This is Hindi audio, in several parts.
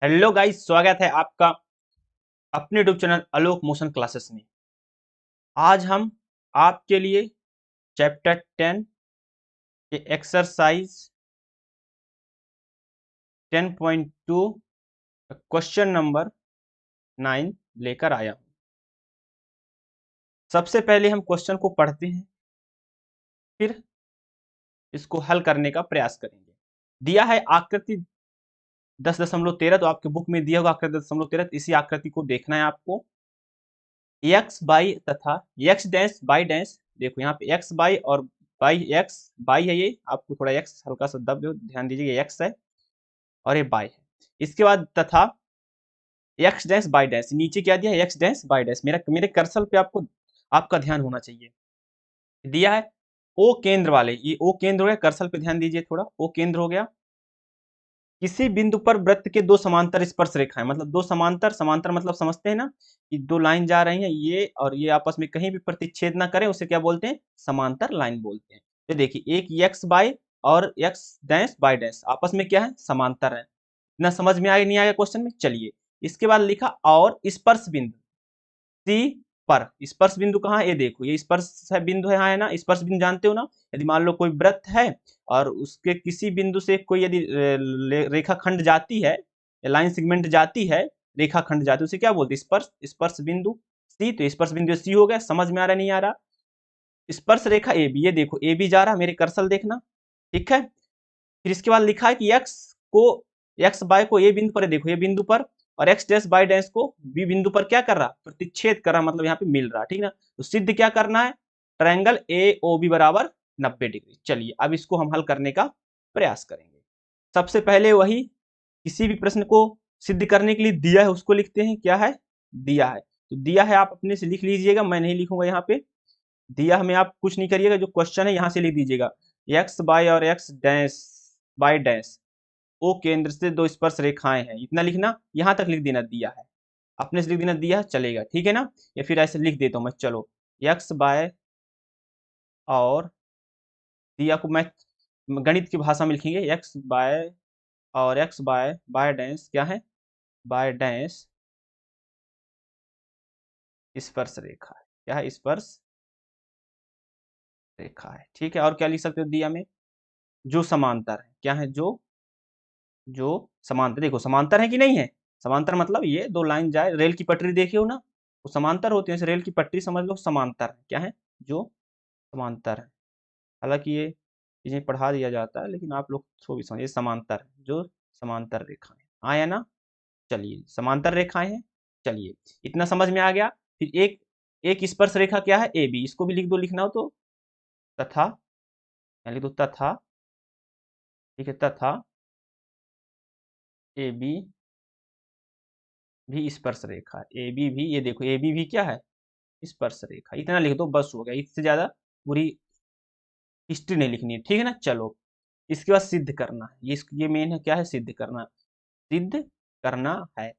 हेलो गाइस, स्वागत है आपका अपने यूट्यूब चैनल आलोक मोशन क्लासेस में। आज हम आपके लिए चैप्टर 10 के एक्सरसाइज 10.2 क्वेश्चन नंबर 9 लेकर आया हूं। सबसे पहले हम क्वेश्चन को पढ़ते हैं, फिर इसको हल करने का प्रयास करेंगे। दिया है आकृति 10.13, तो आपके बुक में दिया होगा आकृति 10.13। इसी आकृति को देखना है आपको। एक्स बाई तथा एक्स डैश बाई डैश, देखो यहाँ पे एक्स बाई और बाई एक्स, बाई है ये, आपको थोड़ा एक्स हल्का सा दब दो, ध्यान दीजिए ये एक्स है और ये बाई है। इसके बाद तथा एक्स डैश बाई डैश, नीचे क्या दिया है एक्स डैश बाई डैश। मेरे कर्सर पे आपको आपका ध्यान होना चाहिए। दिया है ओ केंद्र वाले, ये ओ केंद्र हो गया, कर्सर पे ध्यान दीजिए थोड़ा, ओ केंद्र हो गया। किसी बिंदु पर वृत्त के दो समांतर स्पर्श रेखाएं, मतलब दो समांतर, समांतर मतलब समझते हैं ना कि दो लाइन जा रही हैं, ये और ये आपस में कहीं भी प्रतिच्छेद ना करें, उसे क्या बोलते हैं? समांतर लाइन बोलते हैं। तो देखिए एक एक्स बाई और एक्स डैश बाई डैश आपस में क्या है? समांतर है। इतना समझ में आया नहीं आया क्वेश्चन में? चलिए इसके बाद लिखा और स्पर्श बिंदु सी पर, स्पर्श बिंदु कहाँ है? ये देखो ये स्पर्श है बिंदु है, हाँ है ना? स्पर्श बिंदु जानते हो ना? यदि मान लो कोई वृत्त है और उसके किसी बिंदु से कोई यदि रेखा खंड जाती है, लाइन सेगमेंट जाती है, रेखा खंड जाती है, उसे क्या बोलते हैं? स्पर्श, स्पर्श बिंदु सी। तो स्पर्श बिंदु सी हो गया। समझ में आ रहा नहीं आ रहा? स्पर्श रेखा ए बी, ये देखो ए बी जा रहा, मेरे कर्सर देखना, ठीक है। फिर इसके बाद लिखा है कि एक्स बाय को ए बिंदु पर, देखो ये बिंदु पर, और एक्स डैश बाय डैश को बी बिंदु पर क्या कर रहा? प्रतिच्छेद कर रहा, मतलब यहाँ पे मिल रहा, ठीक ना। तो सिद्ध क्या करना है? ट्रायंगल ए ओ बी बराबर 90 डिग्री। चलिए अब इसको हम हल करने का प्रयास करेंगे। सबसे पहले वही, किसी भी प्रश्न को सिद्ध करने के लिए दिया है उसको लिखते हैं। क्या है? दिया है, तो दिया है आप अपने से लिख लीजिएगा, मैं नहीं लिखूंगा यहाँ पे। दिया हमें, आप कुछ नहीं करिएगा, जो क्वेश्चन है यहाँ से लिख दीजिएगा। एक्स बाय और x dash by dash O केंद्र से दो स्पर्श रेखाएं हैं, इतना लिखना, यहां तक लिख देना दिया है, अपने से लिख देना दिया है, चलेगा, ठीक है ना। या फिर ऐसे लिख देता हूं मैं, चलो एक्स बाय और दिया को मैं गणित की भाषा में लिखेंगे, एक्स बाय और एक्स बाय बाय डैश क्या है? बाय डैश स्पर्श रेखा है। क्या है? स्पर्श रेखा है, ठीक है। और क्या लिख सकते हो दिया में? जो समांतर है। क्या है? जो समांतर, देखो समांतर है कि नहीं है? समांतर मतलब ये दो लाइन जाए, रेल की पटरी देखी हो ना, वो समांतर होती है, रेल की पटरी समझ लो, समांतर है। क्या है? जो समांतर है। हालांकि ये चीजें पढ़ा दिया जाता है, लेकिन आप लोग तो भी समझिए, समांतर है, जो समांतर रेखाएं आया ना। चलिए समांतर रेखाएं हैं। चलिए इतना समझ में आ गया। फिर एक एक स्पर्श रेखा क्या है? ए बी, इसको भी लिख दो, लिखना हो तो तथा, लिख दो तथा, ठीक है, तथा ए बी भी स्पर्श रेखा, ए बी भी, ये देखो ए बी भी क्या है? स्पर्श रेखा। इतना लिख दो बस हो गया, इससे ज्यादा पूरी हिस्ट्री नहीं लिखनी है, ठीक है ना। चलो इसके बाद सिद्ध करना है, ये मेन है। क्या है? सिद्ध करना, सिद्ध करना है,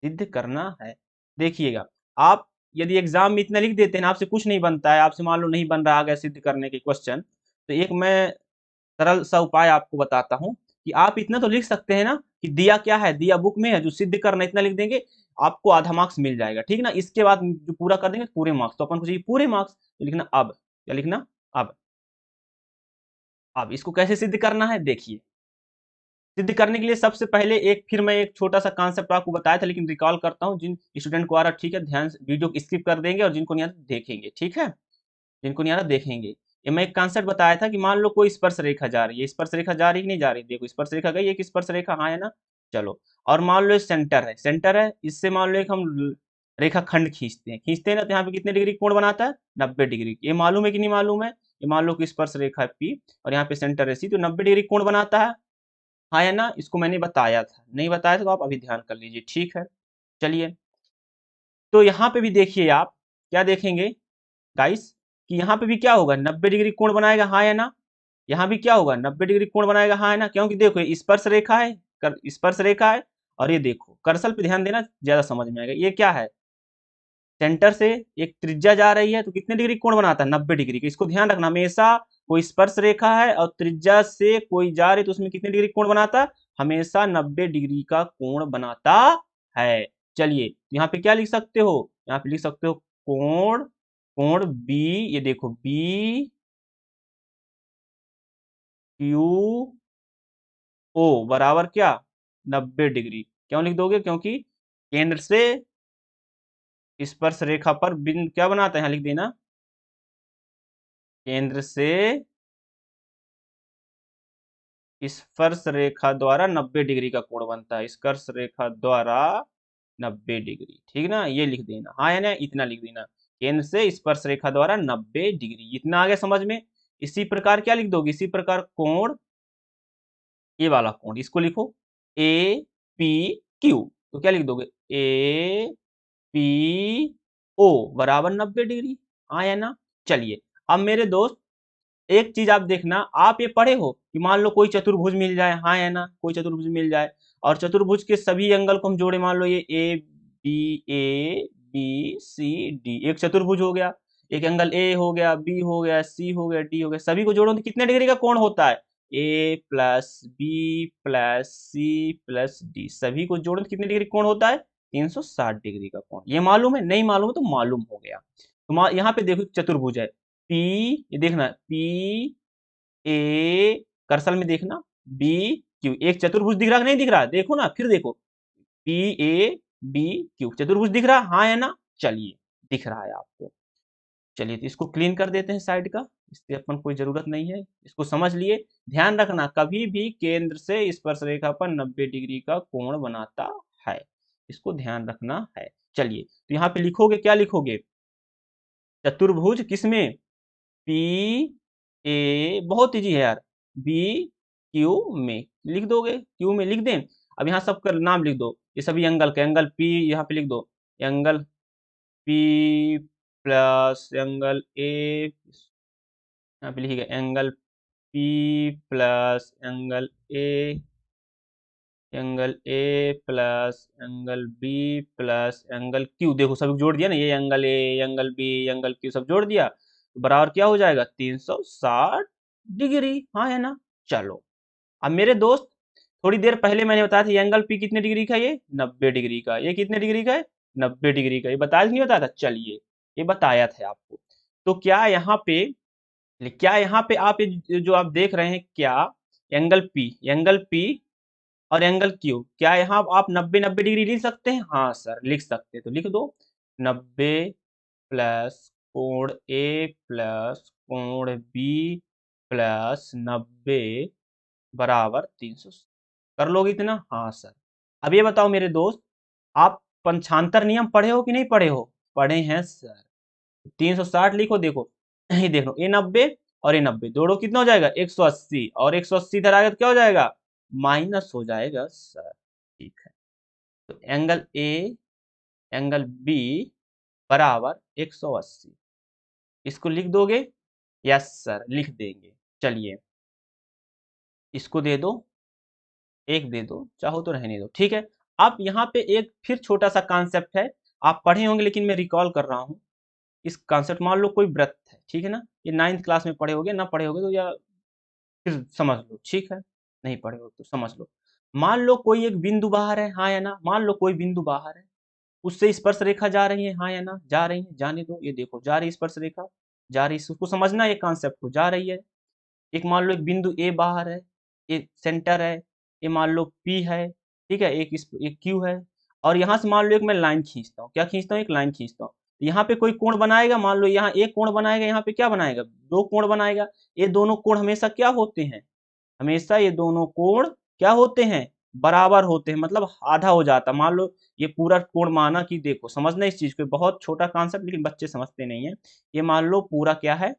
सिद्ध करना है। देखिएगा, आप यदि एग्जाम में इतना लिख देते हैं ना, आपसे कुछ नहीं बनता है, आपसे मान लो नहीं बन रहा आ गया सिद्ध करने के क्वेश्चन, तो एक मैं सरल सा उपाय आपको बताता हूं कि आप इतना तो लिख सकते हैं ना कि दिया क्या है, दिया बुक में है, जो सिद्ध करना इतना लिख देंगे, आपको आधा मार्क्स मिल जाएगा, ठीक ना। इसके बाद जो पूरा कर देंगे पूरे मार्क्स, तो अपन को चाहिए पूरे मार्क्स, तो लिखना अब, क्या लिखना? अब इसको कैसे सिद्ध करना है देखिए। सिद्ध करने के लिए सबसे पहले फिर मैं एक छोटा सा कॉन्सेप्ट आपको बताया था, लेकिन रिकॉल करता हूं, जिन स्टूडेंट को आ रहा, ठीक है, ध्यान से वीडियो को स्किप कर देंगे, और जिनको नहीं आता देखेंगे, ठीक है, जिनको नहीं आ रहा देखेंगे। ये मैं एक कॉन्सेप्ट बताया था कि मान लो कोई स्पर्श रेखा जा रही है, स्पर्श रेखा जा रही है कि नहीं जा रही? देखो स्पर्श रेखा गई, एक स्पर्श रेखा, हाँ है ना। चलो, और मान लो सेंटर है, सेंटर है, इससे मान लो एक हम रेखा खंड खींचते हैं ना, तो यहाँ पे कितने डिग्री कोण बनाता है? 90 डिग्री। ये मालूम है कि नहीं मालूम है? ये मान लो कि स्पर्श रेखा है पी और यहाँ पे सेंटर है सी, तो 90 डिग्री कोण बनाता है, हाँ या ना। इसको मैंने बताया था, नहीं बताया था तो आप अभी ध्यान कर लीजिए, ठीक है। चलिए, तो यहाँ पे भी देखिए आप क्या देखेंगे गाइस, कि यहाँ पे भी क्या होगा? 90 डिग्री कोण बनाएगा, हाँ या ना। यहाँ भी क्या होगा? 90 डिग्री कोण बनाएगा, हाँ है ना। क्योंकि देखो ये स्पर्श रेखा है, स्पर्श रेखा है, और ये देखो कर्सर पे ध्यान देना, ज्यादा समझ में आएगा। ये क्या है? सेंटर से एक त्रिज्या जा रही है, तो कितने डिग्री कोण बनाता है? 90 डिग्री का। इसको ध्यान रखना, हमेशा कोई स्पर्श रेखा है और त्रिज्या से कोई जा रही है, तो उसमें कितने डिग्री कोण बनाता है? हमेशा 90 डिग्री का कोण बनाता है। चलिए यहाँ पे क्या लिख सकते हो, यहाँ पे लिख सकते हो कोण, कोण बी, ये देखो बी क्यू ओ बराबर क्या 90 डिग्री। क्यों लिख दोगे, क्योंकि केंद्र से स्पर्श रेखा पर बिंदु क्या बनाता है, यहाँ लिख देना, केंद्र से स्पर्श रेखा द्वारा 90 डिग्री का कोण बनता है, स्पर्श रेखा द्वारा 90 डिग्री, ठीक ना, ये लिख देना, हाँ है ना, इतना लिख देना, केंद्र से स्पर्श रेखा द्वारा 90 डिग्री, इतना आ गया समझ में। इसी प्रकार क्या लिख दोगे, इसी प्रकार कोण, ये वाला कोण इसको लिखो ए पी क्यू, तो क्या लिख दोगे ए पी ओ बराबर 90 डिग्री, हाँ या ना। चलिए अब मेरे दोस्त एक चीज आप देखना, आप ये पढ़े हो कि मान लो कोई चतुर्भुज मिल जाए, हाँ या ना, कोई चतुर्भुज मिल जाए और चतुर्भुज के सभी एंगल को हम जोड़े, मान लो ये ए बी सी डी, एक चतुर्भुज हो गया, एक एंगल ए हो गया, बी हो गया, सी हो गया, डी हो गया, सभी को जोड़ो तो कितने डिग्री का कोण होता है, A plus B plus C plus D, सभी को जोड़ो तो कितने डिग्री कोण होता है, 360 डिग्री का कोण। ये मालूम है, नहीं मालूम है तो मालूम हो गया। तो यहाँ पे देखो चतुर्भुज है, पी, ये देखना पी ए, कर्सर में देखना बी क्यू, एक चतुर्भुज दिख रहा नहीं दिख रहा, देखो ना, फिर देखो पी ए बी क्यू, चतुर्भुज दिख रहा, हाँ या ना। चलिए दिख रहा है आपको, चलिए तो इसको क्लीन कर देते हैं साइड का, इसकी अपन कोई जरूरत नहीं है, इसको समझ लिए। ध्यान रखना कभी भी केंद्र से स्पर्श रेखा पर 90 डिग्री का कोण बनाता है, इसको ध्यान रखना है। चलिए तो यहाँ पे लिखोगे, क्या लिखोगे, चतुर्भुज किसमें, पी ए, बहुत इजी है यार, बी क्यू में लिख दोगे, क्यू में लिख दें। अब यहाँ सबका नाम लिख दो, ये सभी एंगल का, एंगल पी यहाँ पे लिख दो, angle P plus angle A, यहाँ पे लिखिएगा angle P plus angle A, angle A plus angle B plus angle Q, देखो सब जोड़ दिया ना, ये angle A angle B angle Q सब जोड़ दिया, तो बराबर क्या हो जाएगा 360 डिग्री, हाँ है ना। चलो अब मेरे दोस्त थोड़ी देर पहले मैंने बताया था ये एंगल पी कितने डिग्री का, ये 90 डिग्री का, ये कितने डिग्री का है 90 डिग्री का, ये बताया नहीं बताया था, चलिए ये बताया था आपको। तो क्या यहाँ पे आप ये जो आप देख रहे हैं, क्या एंगल पी और एंगल क्यू, क्या यहाँ आप 90 डिग्री लिख सकते हैं, हाँ सर लिख सकते हैं, तो लिख दो 90 प्लस कोण ए प्लस कोण बी प्लस 90 बराबर 300, कर लोगे इतना, हाँ सर। अब ये बताओ मेरे दोस्त, आप पंचांतर नियम पढ़े हो कि नहीं पढ़े हो, पढ़े हैं सर। 360 लिखो, देखो ये देखो ये 90 और ये 90 जोड़ो कितना हो जाएगा 180, और 180 इधर आएगा तो क्या हो जाएगा माइनस हो जाएगा सर, ठीक है। तो एंगल ए एंगल बी बराबर 180, इसको लिख दोगे, यस सर लिख देंगे। चलिए इसको दे दो, एक दे दो, चाहो तो रहने दो, ठीक है। अब यहाँ पे एक फिर छोटा सा कॉन्सेप्ट है, आप पढ़े होंगे लेकिन मैं रिकॉल कर रहा हूँ इस कॉन्सेप्ट। मान लो कोई व्रत है, ठीक है ना, ये 9th क्लास में पढ़े होगे, ना पढ़े होगे तो या फिर समझ लो, ठीक है, नहीं पढ़े हो तो समझ लो। मान लो कोई एक बिंदु बाहर है, हाँ या ना, मान लो कोई बिंदु बाहर है, उससे स्पर्श रेखा जा रही है, हाँ या ना, जा रही है, जाने दो, ये देखो जा रही स्पर्श रेखा, जा रही, उसको समझना ये कॉन्सेप्ट को, जा रही है। एक मान लो एक बिंदु ए बाहर है, ये सेंटर है, ये मान लो पी है, ठीक है, एक क्यू है, और यहाँ से मान लो एक मैं लाइन खींचता हूँ, क्या खींचता हूँ, एक लाइन खींचता हूँ, यहाँ पे कोई कोण बनाएगा, मान लो यहाँ एक कोण बनाएगा, यहाँ पे क्या बनाएगा, दो कोण बनाएगा, ये दोनों कोण हमेशा क्या होते हैं, हमेशा ये दोनों कोण क्या होते हैं, बराबर होते हैं, मतलब आधा हो जाता। मान लो ये पूरा कोण माना कि देखो, समझना इस चीज को, बहुत छोटा कॉन्सेप्ट लेकिन बच्चे समझते नहीं है। ये मान लो पूरा क्या है,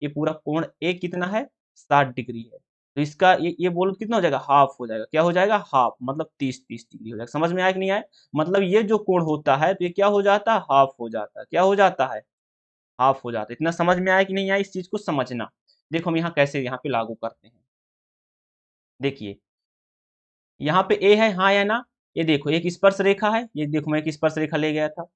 ये पूरा कोण ए कितना है 60 डिग्री है, तो इसका ये बोलो कितना हो जाएगा, हाफ हो जाएगा, क्या हो जाएगा हाफ, मतलब 30 डिग्री हो जाएगा। समझ में आया कि नहीं आया, मतलब ये जो कोण होता है तो ये क्या हो जाता है, हाफ हो जाता है, क्या हो जाता है, हाफ हो जाता है। इतना समझ में आया कि नहीं आया, इस चीज को समझना। देखो हम यहाँ कैसे यहाँ पे लागू करते हैं, देखिए यहाँ पे ए है, हाँ या ना, ये देखो एक स्पर्श रेखा है, ये देखो मैं एक स्पर्श रेखा ले गया था,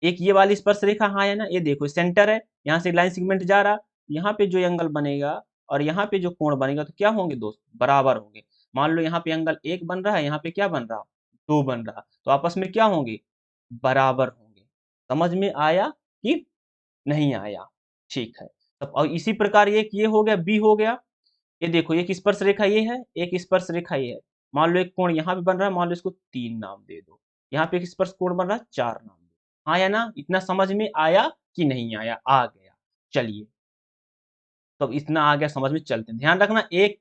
एक ये वाली स्पर्श रेखा, हाँ या ना, ये देखो सेंटर है, यहाँ से लाइन सेगमेंट जा रहा, यहाँ पे जो एंगल बनेगा और यहाँ पे जो कोण बनेगा तो क्या होंगे दोस्त, बराबर होंगे। मान लो यहाँ पे एंगल 1 बन रहा है, यहाँ पे क्या बन रहा, 2 बन रहा, तो आपस में क्या होंगे, बराबर होंगे। समझ में आया कि नहीं आया? ठीक है। तब और इसी प्रकार एक ये हो गया, बी हो गया। ये देखो एक स्पर्श रेखा ये है, एक स्पर्श रेखा ये है। मान लो एक कोण यहाँ पे बन रहा है, मान लो इसको 3 नाम दे दो। यहाँ पे एक स्पर्श कोण बन रहा है, 4 नाम दे दो। आया ना? इतना समझ में आया कि नहीं आया? आ गया। चलिए, तो अब इतना आ गया समझ में, चलते हैं। ध्यान रखना, एक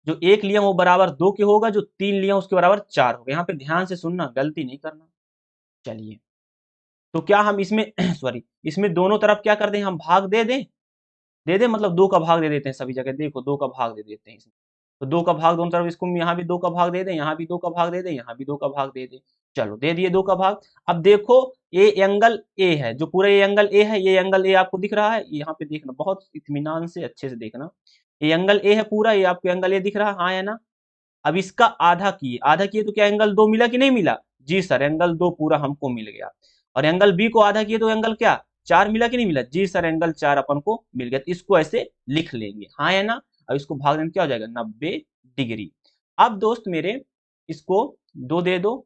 जो 1 लिया वो बराबर 2 के होगा, जो 3 लिया उसके बराबर 4 होगा। यहाँ पे ध्यान से सुनना, गलती नहीं करना। चलिए, तो क्या हम इसमें सॉरी, इसमें दोनों तरफ क्या कर दें, हम भाग दे दें, मतलब 2 का भाग दे देते हैं सभी जगह। देखो 2 का भाग दे देते हैं इसमें। तो 2 का भाग दोनों तरफ, इसको यहाँ भी 2 का भाग दे दें, यहाँ भी 2 का भाग दे दें, यहाँ भी 2 का भाग दे दें। चलो दे दिए 2 का भाग। अब देखो ये एंगल ए है, जो पूरा ये एंगल ए है, ये एंगल ए आपको दिख रहा है, यहाँ पे देखना बहुत इत्मीनान से अच्छे से देखना। ये एंगल ए है पूरा, ये आपको एंगल ए दिख रहा है, हाँ या ना? अब इसका आधा किए, आधा किए तो क्या एंगल 2 मिला कि नहीं मिला? जी सर, एंगल 2 पूरा हमको मिल गया। और एंगल बी को आधा किए तो एंगल क्या, 4 मिला कि नहीं मिला? जी सर, एंगल 4 अपन को मिल गया। तो इसको ऐसे लिख लेंगे, हाँ या ना? अब इसको भाग देने क्या हो जाएगा, 90 डिग्री। अब दोस्त मेरे इसको 2 दे दो,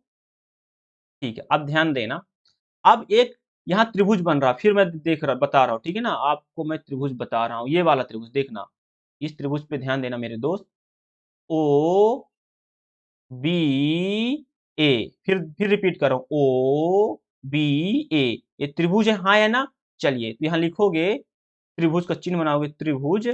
ठीक है। अब ध्यान देना, अब एक यहाँ त्रिभुज बन रहा, फिर मैं बता रहा हूँ, ठीक है ना? आपको मैं त्रिभुज बता रहा हूँ, ये वाला त्रिभुज देखना। इस त्रिभुज पे ध्यान देना मेरे दोस्त। ओ बी ए, फिर रिपीट कर रहा हूं, ओ बी ए, ये त्रिभुज है, हाँ या ना? चलिए, तो यहां लिखोगे, त्रिभुज का चिन्ह बनाओगे, त्रिभुज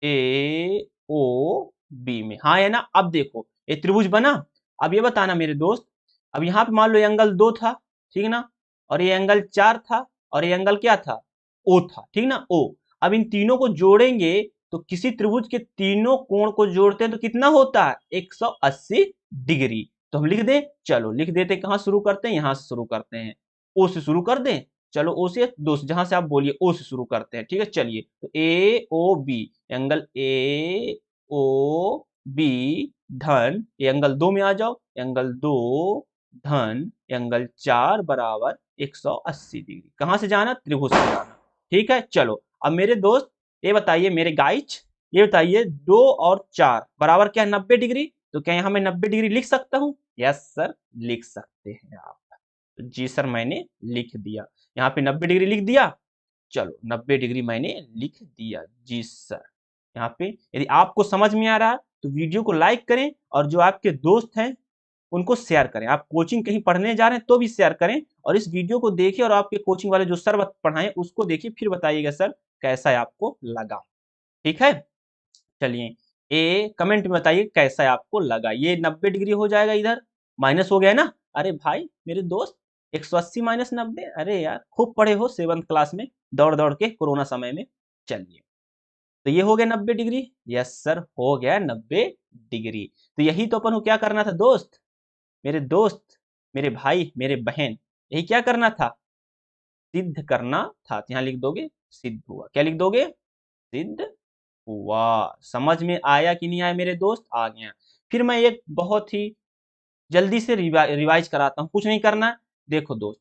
ए ओ बी में, हाँ या ना? अब देखो ये त्रिभुज बना। अब ये बताना मेरे दोस्त, अब यहाँ पे मान लो एंगल 2 था, ठीक है ना? और ये एंगल 4 था, और ये एंगल क्या था, ओ था, ठीक ना, ओ। अब इन तीनों को जोड़ेंगे, तो किसी त्रिभुज के तीनों कोण को जोड़ते हैं तो कितना होता है, 180 डिग्री। तो हम लिख दें, चलो लिख देते, कहां शुरू करते हैं, यहां से शुरू करते हैं, ओ से शुरू कर दें। चलो ओ से, दो से, जहां से आप बोलिए, ओ से शुरू करते हैं, ठीक है। चलिए, तो A O B, angle A O B धन, ये एंगल 2 में आ जाओ, एंगल 2 धन एंगल 4 बराबर 180 डिग्री। कहां से जाना, त्रिभुज से जाना, ठीक है। चलो अब मेरे दोस्त ये बताइए, मेरे गाइज ये बताइए, 2 और 4 बराबर क्या है, 90 डिग्री। तो क्या यहाँ मैं 90 डिग्री लिख सकता हूँ? यस सर, लिख सकते हैं आप। जी सर, मैंने लिख दिया, यहाँ पे 90 डिग्री लिख दिया। चलो 90 डिग्री मैंने लिख दिया, जी सर। यहाँ पे यदि आपको समझ में आ रहा है तो वीडियो को लाइक करें, और जो आपके दोस्त हैं उनको शेयर करें। आप कोचिंग कहीं पढ़ने जा रहे हैं तो भी शेयर करें, और इस वीडियो को देखिए, और आपके कोचिंग वाले जो सर पढ़ाएं उसको देखिए, फिर बताइएगा सर कैसा है आपको लगा, ठीक है। चलिए, ए कमेंट में बताइए कैसा आपको लगा। ये 90 डिग्री हो जाएगा, इधर माइनस हो गया है ना? अरे भाई मेरे दोस्त, 180 माइनस 90, अरे यार खूब पढ़े हो 7th क्लास में, दौड़ दौड़ के कोरोना समय में। चलिए, तो ये हो गया 90 डिग्री, यस सर हो गया 90 डिग्री। तो यही तो अपन को क्या करना था दोस्त, मेरे दोस्त, मेरे भाई, मेरे बहन, यही क्या करना था, सिद्ध करना था। तो यहाँ लिख दोगे सिद्ध हुआ, क्या लिख दोगे, सिद्ध हुआ। समझ में आया कि नहीं आया मेरे दोस्त? आ गया। फिर मैं एक बहुत ही जल्दी से रिवाइज कराता हूँ, कुछ नहीं करना है। देखो दोस्त,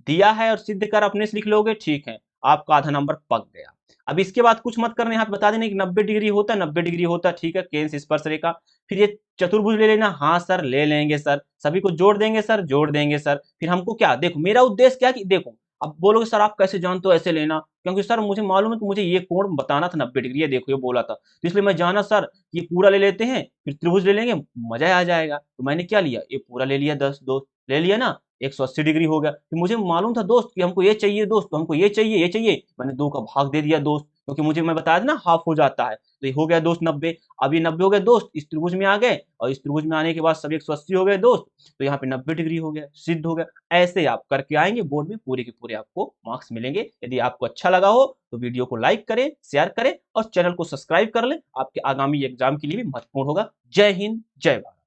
दिया है और सिद्ध कर अपने से लिख लोगे, ठीक है, आपका आधा नंबर पक गया। अब इसके बाद कुछ मत करना, यहाँ पे बता देना कि 90 डिग्री होता है, 90 डिग्री होता है, ठीक है, केंद्र से स्पर्श रेखा। फिर ये चतुर्भुज ले लेना, हाँ सर ले लेंगे सर, सभी को जोड़ देंगे सर, जोड़ देंगे सर। फिर हमको क्या, देखो मेरा उद्देश्य क्या, कि देखो अब बोलोगे सर आप कैसे जानते हो, ऐसे लेना, क्योंकि सर मुझे मालूम है कि मुझे ये कोण बताना था 90 डिग्री, ये देखो ये बोला था, तो इसलिए मैं जाना सर ये पूरा ले लेते हैं, फिर त्रिभुज ले लेंगे, मजा आ जाएगा। तो मैंने क्या लिया, ये पूरा ले लिया, 10 दोस्त ले लिया ना, 180 डिग्री हो गया। फिर मुझे मालूम था दोस्त कि हमको ये चाहिए दोस्त, तो हमको ये चाहिए, ये चाहिए, मैंने 2 का भाग दे दिया दोस्त, क्योंकि मुझे मैं बताया था ना हाफ हो जाता है। तो ये हो गया दोस्त 90। अब ये 90 हो गए दोस्त, इस त्रिभुज में आ गए, और इस त्रिभुज में आने के बाद सभी 180 हो गए दोस्त, तो यहाँ पे 90 डिग्री हो गया, सिद्ध हो गया। ऐसे आप करके आएंगे बोर्ड में, पूरे के पूरे आपको मार्क्स मिलेंगे। यदि आपको अच्छा लगा हो तो वीडियो को लाइक करें, शेयर करें, और चैनल को सब्सक्राइब कर लें, आपके आगामी एग्जाम के लिए भी महत्वपूर्ण होगा। जय हिंद, जय भारत।